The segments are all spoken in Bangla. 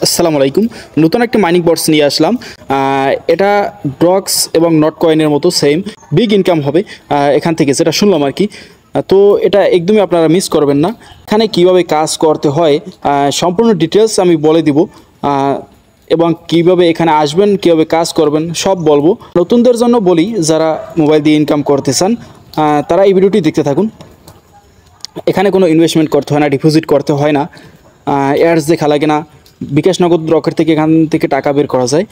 আসসালামু আলাইকুম। নতুন একটা মাইনিং বটস নিয়ে আসলাম। এটা ড্রক্স এবং নট কয়েনের মতো সেম বিগ ইনকাম হবে এখান থেকে, যেটা শুনলাম আর কি। তো এটা একদমই আপনারা মিস করবেন না। এখানে কিভাবে কাজ করতে হয় সম্পূর্ণ ডিটেলস আমি বলে দিব, এবং কিভাবে এখানে আসবেন, কিভাবে কাজ করবেন সব বলবো। নতুনদের জন্য বলি, যারা মোবাইল দিয়ে ইনকাম করতে চান তারা এই ভিডিওটি দেখতে থাকুন। এখানে কোনো ইনভেস্টমেন্ট করতে হয় না, ডিপোজিট করতে হয় না, অ্যাডস দেখা লাগে না। বিকাশ নগদ রকেট থেকে এখান থেকে টাকা বের করা যায়।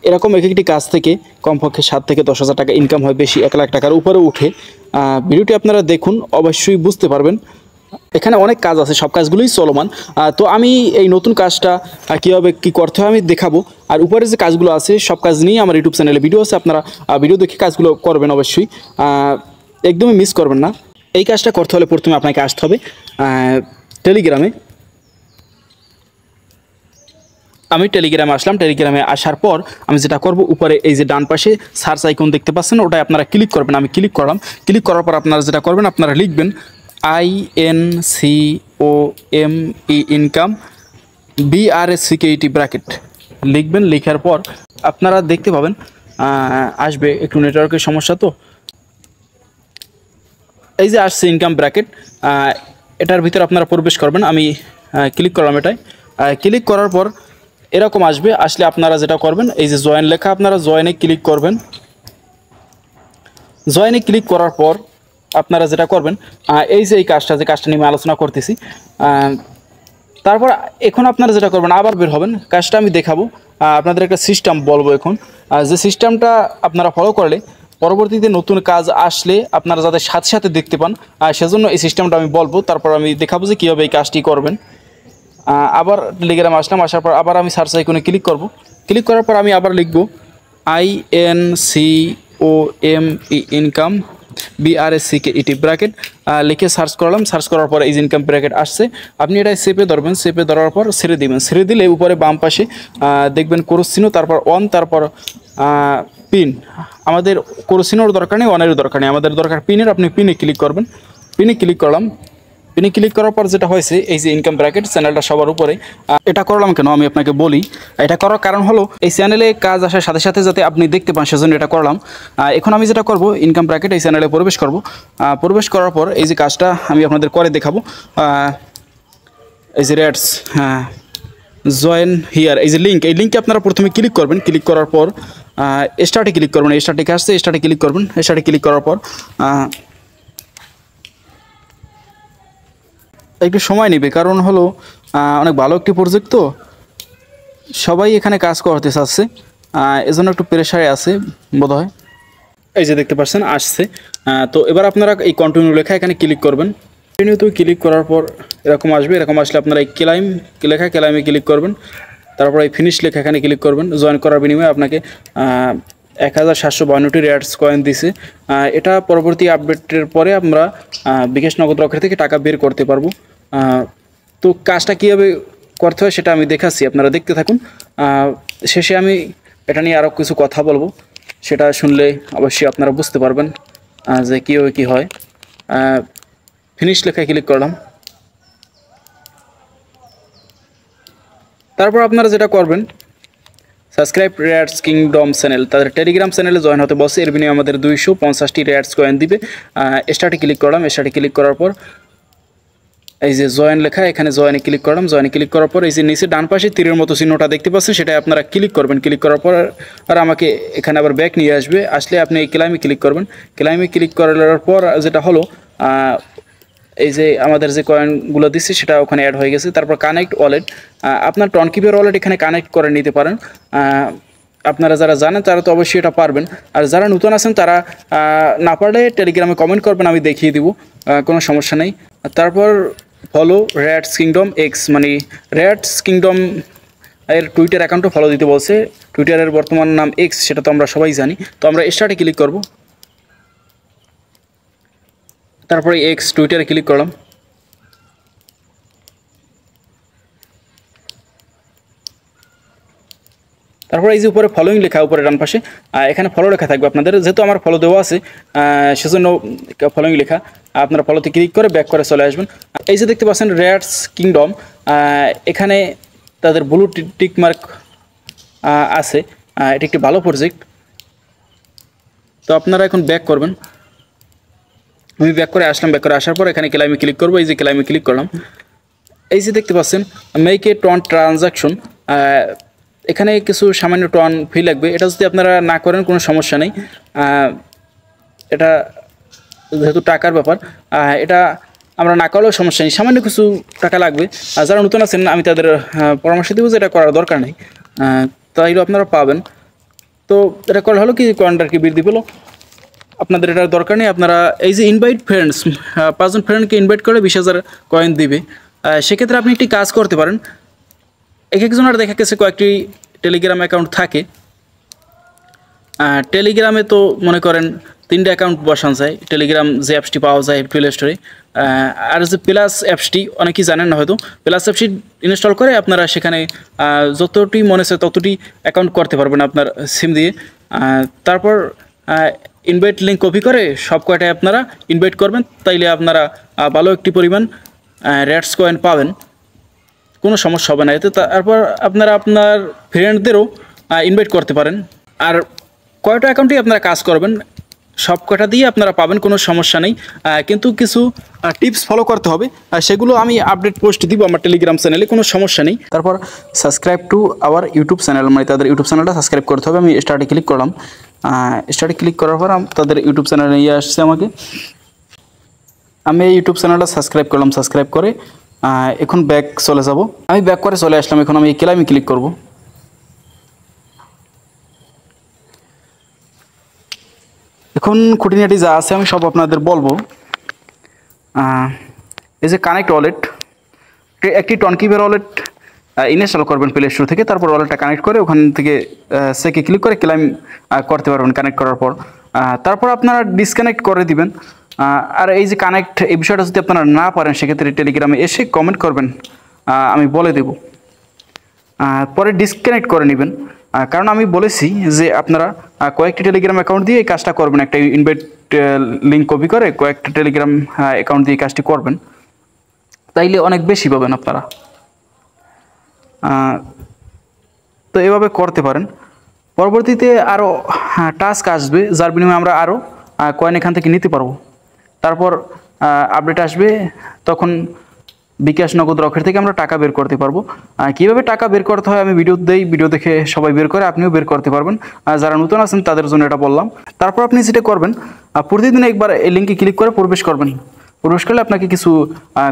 এরকম এক একটি কাজ থেকে কমপক্ষে 7 থেকে 10,000 টাকা ইনকাম হয়, বেশি 1 লাখ টাকার উপরে উঠে। ভিডিওটি আপনারা দেখুন, অবশ্যই বুঝতে পারবেন। এখানে অনেক কাজ আছে, সব কাজগুলোই চলমান। তো আমি এই নতুন কাজটা কীভাবে কী করতে হয় আমি দেখাবো। আর উপরে যে কাজগুলো আছে সব কাজ নিয়ে আমার ইউটিউব চ্যানেলে ভিডিও আছে, আপনারা ভিডিও দেখে কাজগুলো করবেন অবশ্যই, একদমই মিস করবেন না। এই কাজটা করতে হলে প্রথমে আপনাকে আসতে হবে টেলিগ্রামে। আমি টেলিগ্রামে আসলাম। টেলিগ্রামে আসার পর আমি যেটা করব, উপরে এই যে ডান পাশে সার্চ আইকন দেখতে পাচ্ছেন, ওটাই আপনারা ক্লিক করবেন। আমি ক্লিক করলাম। ক্লিক করার পর আপনারা যেটা করবেন, আপনারা লিখবেন INCOME ইনকাম BRSCKET ব্র্যাকেট লিখবেন। লেখার পর আপনারা দেখতে পাবেন আসবে, একটু নেটওয়ার্কের সমস্যা তো। এই যে আসছে ইনকাম ব্র্যাকেট, এটার ভিতরে আপনারা প্রবেশ করবেন। আমি ক্লিক করলাম এটাই। ক্লিক করার পর এরকম আসবে। আসলে আপনারা যেটা করবেন, এই যে জয়েন লেখা, আপনারা জয়েনে ক্লিক করবেন। জয়েনে ক্লিক করার পর আপনারা যেটা করবেন, এই যে এই কাজটা নিয়ে আমি আলোচনা করতেছি, তারপর এখন আপনারা যেটা করবেন, আবার বের হবেন। কাজটা আমি দেখাবো, আপনাদের একটা সিস্টেম বলবো এখন, যে সিস্টেমটা আপনারা ফলো করলে পরবর্তীতে নতুন কাজ আসলে আপনারা যাতে সাথে সাথে দেখতে পান, সেজন্য এই সিস্টেমটা আমি বলবো। তারপর আমি দেখাবো যে কীভাবে এই কাজটি করবেন। আবার টেলিগ্রামে আসলাম। আসার পর আবার আমি সার্চ আইকনে ক্লিক করব। ক্লিক করার পর আমি আবার লিখব INCOME ইনকাম BRSCKET ব্র্যাকেট লিখে সার্চ করলাম। সার্চ করার পর এই যে ইনকাম ব্র্যাকেট আসছে, আপনি এটা সেপে ধরবেন। সেপে ধরার পর ছেড়ে দিবেন। ছেড়ে দিলে উপরে বাম পাশে দেখবেন ক্রস চিহ্ন, তারপর অন, তারপর পিন। আমাদের ক্রস চিহ্নর দরকার নেই, অনেরও দরকার নেই, আমাদের দরকার পিনের। আপনি পিনে ক্লিক করবেন। পিনে ক্লিক করলাম। পিনে ক্লিক করার পর যেটা হয়েছে, এই যে ইনকাম ব্র্যাকেট চ্যানেলটা সবার উপরে। এটা করলাম কেন আমি আপনাকে বলি। এটা করার কারণ হলো, এই চ্যানেলে কাজ আসার সাথে সাথে যাতে আপনি দেখতে পান, সেজন্য এটা করলাম। এখন আমি যেটা করব, ইনকাম ব্র্যাকেট এই চ্যানেলে প্রবেশ করব। প্রবেশ করার পর এই যে কাজটা আমি আপনাদের করে দেখাবো। এই যে রেটস, জয়েন হিয়ার, এই যে লিঙ্ক, এই লিঙ্কে আপনারা প্রথমে ক্লিক করবেন। ক্লিক করার পর স্টার্টে ক্লিক করবেন। স্টার্টে আসছে, স্টার্টে ক্লিক করবেন। স্টার্টে ক্লিক করার পর একটু সময় নেবে, কারণ হলো অনেক ভালো একটি প্রজেক্ট, তো সবাই এখানে কাজ করতে চাচ্ছে, এজন্য একটু প্রেশারে আছে বোধহয়। এই যে দেখতে পাচ্ছেন আসছে। তো এবার আপনারা এই কন্টিনিউ লেখা এখানে ক্লিক করবেন। কন্টিনিউতে ক্লিক করার পর এরকম আসবে। এরকম আসলে আপনারা এই ক্লাইম লেখা, ক্লাইমে ক্লিক করবেন। তারপর এই ফিনিশ লেখা এখানে ক্লিক করবেন। জয়েন করার বিনিময়ে আপনাকে 1752টি রেটস কয়েন দিছে। এটা পরবর্তী আপডেটের পরে আমরা বিকাশ নগদ রকেট থেকে টাকা বের করতে পারবো। তো কাজটা কীভাবে করতে হয় সেটা আমি দেখাচ্ছি, আপনারা দেখতে থাকুন। শেষে আমি এটা নিয়ে আরও কিছু কথা বলবো, সেটা শুনলে অবশ্যই আপনারা বুঝতে পারবেন যে কীভাবে কী হয়। ফিনিশ লেখায় ক্লিক করলাম। তারপর আপনারা যেটা করবেন, সাবস্ক্রাইব রেটস কিংডম চ্যানেল, তাদের টেলিগ্রাম চ্যানেলে জয়েন হতে বসে। এর বিনিময়ে আমাদের 250টি রেটস কয়েন দিবে। স্টার্টে ক্লিক করলাম। স্টার্টে ক্লিক করার পর এই যে জয়েন লেখা, এখানে জয়েনে ক্লিক করলাম। জয়েনে ক্লিক করার পর এই যে নিচে ডান পাশে তীরের মতো চিহ্নটা দেখতে পাচ্ছেন, সেটাই আপনারা ক্লিক করবেন। ক্লিক করার পর আর আমাকে এখানে আবার ব্যাক নিয়ে আসবে। আসলে আপনি এই ক্লাইমে ক্লিক করবেন। ক্লাইমে ক্লিক করার পর যেটা হলো, এই যে আমাদের যে কয়েনগুলো দিচ্ছে সেটা ওখানে অ্যাড হয়ে গেছে। তারপর কানেক্ট ওয়ালেট, আপনার টনকিপের ওয়ালেট এখানে কানেক্ট করে নিতে পারেন। আপনারা যারা জানেন তারা তো অবশ্যই এটা পারবেন, আর যারা নতুন আছেন তারা না পারলে টেলিগ্রামে কমেন্ট করবেন, আমি দেখিয়ে দিব, কোনো সমস্যা নেই। তারপর ফলো রেটস কিংডম এক্স, মানে রেটস কিংডম এর টুইটার অ্যাকাউন্টও ফলো দিতে বলছে। টুইটারের বর্তমান নাম এক্স, সেটা তো আমরা সবাই জানি। তো আমরা স্টার্টে ক্লিক করব। তারপরে এক্স টুইটারে ক্লিক করলাম। তারপরে এই যে উপরে ফলোইং লেখা, উপরে ডান পাশে এখানে ফলো লেখা থাকবে আপনাদের। যেহেতু আমার ফলো দেওয়া আছে সেজন্য ফলোইং লেখা, আপনারা ফলোতে ক্লিক করে ব্যাক করে চলে আসবেন। এই যে দেখতে পাচ্ছেন রেটস কিংডম, এখানে তাদের ব্লু টিক মার্ক আছে। এটি একটি ভালো প্রজেক্ট। তো আপনারা এখন ব্যাক করবেন। আমি ব্যাক করে আসলাম। ব্যাক করে আসার পর এখানে ক্লাইমে ক্লিক করবো। এই যে ক্লাইমে ক্লিক করলাম, এই যে দেখতে পাচ্ছেন মেক এ টন ট্রানজাকশন। এখানে কিছু সামান্য টন ফি লাগবে। এটা যদি আপনারা না করেন কোনো সমস্যা নেই। এটা যেহেতু টাকার ব্যাপার, এটা আমরা না করলেও সমস্যা নেই, সামান্য কিছু টাকা লাগবে। আর যারা নতুন আছেন আমি তাদের পরামর্শ দেবো যে এটা করার দরকার নেই, তাইলে আপনারা পাবেন। তো এটা করলে হলো কি কয়েনটার কি বৃদ্ধি পেলো, আপনাদের এটার দরকার নেই। আপনারা এই যে ইনভাইট ফ্রেন্ডস, 5 জন ফ্রেন্ডকে ইনভাইট করে 20,000 কয়েন দিবে। সেক্ষেত্রে আপনি একটি কাজ করতে পারেন। এক একজনের দেখা গেছে কয়েকটি টেলিগ্রাম অ্যাকাউন্ট থাকে। টেলিগ্রামে তো মনে করেন 3টা অ্যাকাউন্ট বসানো যায়। টেলিগ্রাম যে অ্যাপসটি পাওয়া যায় প্লে স্টোরে, আর যে প্লাস অ্যাপসটি অনেকেই জানেন না হয়তো। প্লাস অ্যাপসটি ইনস্টল করে আপনারা সেখানে যতটি মনে হয় ততটি অ্যাকাউন্ট করতে পারবেন আপনার সিম দিয়ে। তারপর ইনভাইট লিঙ্ক কপি করে সব কয়টায় আপনারা ইনভাইট করবেন, তাইলে আপনারা ভালো একটি পরিমাণ রেটস কয়েন পাবেন, কোনো সমস্যা হবে না এতে। তারপর আপনারা আপনার ফ্রেন্ডদেরও ইনভাইট করতে পারেন। আর কয়টা অ্যাকাউন্টেই আপনারা কাজ করবেন, সব কটা দিয়ে আপনারা পাবেন, কোনো সমস্যা নেই। কিন্তু কিছু টিপস ফলো করতে হবে, সেগুলো আমি আপডেট পোস্ট দিব আমার টেলিগ্রাম চ্যানেলে, কোনো সমস্যা নেই। তারপর subscribe to our YouTube channel, মানে তাদের ইউটিউব চ্যানেলটা সাবস্ক্রাইব করতে হবে। আমি স্টার্টে ক্লিক করলাম। স্টার্টে ক্লিক করার পর তাদের ইউটিউব চ্যানেলে নিয়ে আসছে আমাকে। আমি এই ইউটিউব চ্যানেলটা সাবস্ক্রাইব করলাম। সাবস্ক্রাইব করে এখন ব্যাক চলে যাব। আমি ব্যাক করে চলে আসলাম। এখন আমি ক্লাইমে ক্লিক করব। এখন খুঁটিনাটি যা আছে আমি সব আপনাদের বলবো। এই যে কানেক্ট ওয়ালেট, একটি টনকিবের ওয়ালেট ইনস্টল করবেন প্লে স্টোর থেকে। তারপর ওয়ালেটটা কানেক্ট করে ওখান থেকে সেকে ক্লিক করে ক্লাইম করতে পারবেন কানেক্ট করার পর। তারপর আপনারা ডিসকানেক্ট করে দিবেন। আর এই যে কানেক্ট, এই বিষয়টা যদি আপনারা না পারেন সেক্ষেত্রে টেলিগ্রামে এসে কমেন্ট করবেন, আমি বলে দেব। পরে ডিসকানেক্ট করে নেবেন। কারণ আমি বলেছি যে আপনারা কয়েকটি টেলিগ্রাম অ্যাকাউন্ট দিয়ে এই কাজটা করবেন। একটা ইনভাইট লিঙ্ক কপি করে কয়েকটা টেলিগ্রাম অ্যাকাউন্ট দিয়ে এই কাজটি করবেন, তাইলে অনেক বেশি পাবেন আপনারা। তো এভাবে করতে পারেন। পরবর্তীতে আরও টাস্ক আসবে, যার বিনিময়ে আমরা আরও কয়েন এখান থেকে নিতে পারবো। তারপর আপডেট আসবে, তখন বিকাশ নগদ রকেট থেকে আমরা টাকা বের করতে পারবো। কীভাবে টাকা বের করতে হয় আমি ভিডিও দেই, ভিডিও দেখে সবাই বের করে, আপনিও বের করতে পারবেন। যারা নতুন আছেন তাদের জন্য এটা বললাম। তারপর আপনি যেটা করবেন, প্রতিদিন একবার এই লিঙ্কে ক্লিক করে প্রবেশ করবেন। প্রবেশ করলে আপনাকে কিছু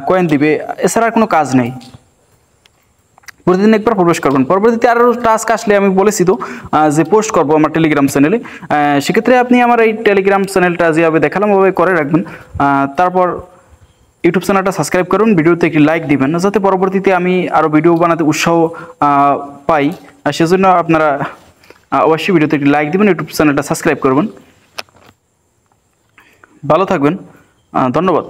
কয়েন দিবে, এছাড়া আর কোনো কাজ নেই। প্রতিদিন একবার প্রবেশ করবেন। পরবর্তীতে আরও টাস্ক আসলে আমি বলেছি তো যে পোস্ট করবো আমার টেলিগ্রাম চ্যানেলে। সেক্ষেত্রে আপনি আমার এই টেলিগ্রাম চ্যানেলটা যেভাবে দেখালাম ওভাবে করে রাখবেন। তারপর ইউটিউব চ্যানেলটা সাবস্ক্রাইব করুন, ভিডিওতে একটি লাইক দিবেন, যাতে পরবর্তীতে আমি আরও ভিডিও বানাতে উৎসাহ পাই। সেজন্য আপনারা অবশ্যই ভিডিওতে একটি লাইক দিবেন, ইউটিউব চ্যানেলটা সাবস্ক্রাইব করবেন। ভালো থাকবেন, ধন্যবাদ।